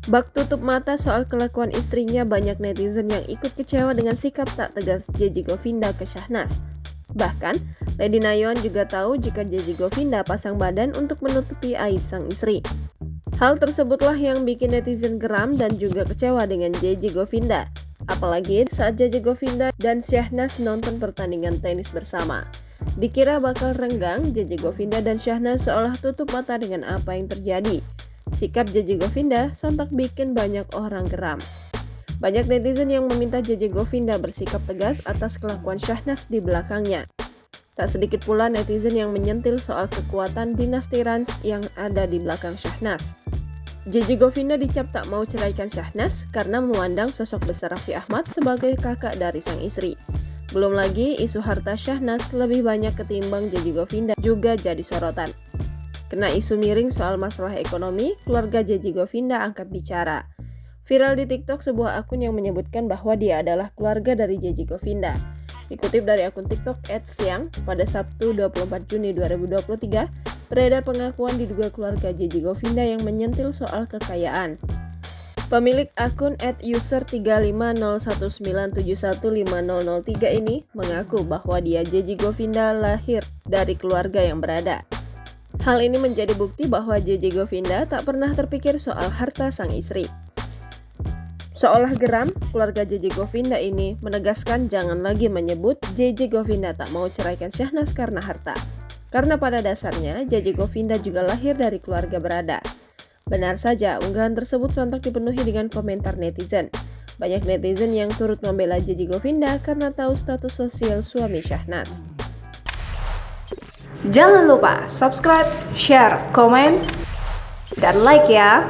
Bak tutup mata soal kelakuan istrinya, banyak netizen yang ikut kecewa dengan sikap tak tegas JJ Govinda ke Syahnas. Bahkan, Lady Nayon juga tahu jika JJ Govinda pasang badan untuk menutupi aib sang istri. Hal tersebutlah yang bikin netizen geram dan juga kecewa dengan JJ Govinda. Apalagi saat JJ Govinda dan Syahnas nonton pertandingan tenis bersama. Dikira bakal renggang, JJ Govinda dan Syahnas seolah tutup mata dengan apa yang terjadi. Sikap JJ Govinda sontak bikin banyak orang geram. Banyak netizen yang meminta JJ Govinda bersikap tegas atas kelakuan Syahnas di belakangnya. Tak sedikit pula netizen yang menyentil soal kekuatan dinasti Rans yang ada di belakang Syahnas. JJ Govinda dicap tak mau ceraikan Syahnas karena memandang sosok besar Raffi Ahmad sebagai kakak dari sang istri. Belum lagi isu harta Syahnas lebih banyak ketimbang JJ Govinda juga jadi sorotan. Kena isu miring soal masalah ekonomi, keluarga JJ Govinda angkat bicara. Viral di TikTok sebuah akun yang menyebutkan bahwa dia adalah keluarga dari JJ Govinda. Dikutip dari akun TikTok @siang, pada Sabtu 24 Juni 2023, beredar pengakuan diduga keluarga JJ Govinda yang menyentil soal kekayaan. Pemilik akun @user35019715003 ini mengaku bahwa dia JJ Govinda lahir dari keluarga yang berada. Hal ini menjadi bukti bahwa JJ Govinda tak pernah terpikir soal harta sang istri. Seolah geram, keluarga JJ Govinda ini menegaskan jangan lagi menyebut JJ Govinda tak mau ceraikan Syahnas karena harta. Karena pada dasarnya JJ Govinda juga lahir dari keluarga berada. Benar saja, unggahan tersebut sontak dipenuhi dengan komentar netizen. Banyak netizen yang turut membela JJ Govinda karena tahu status sosial suami Syahnas. Jangan lupa subscribe, share, komen, dan like ya!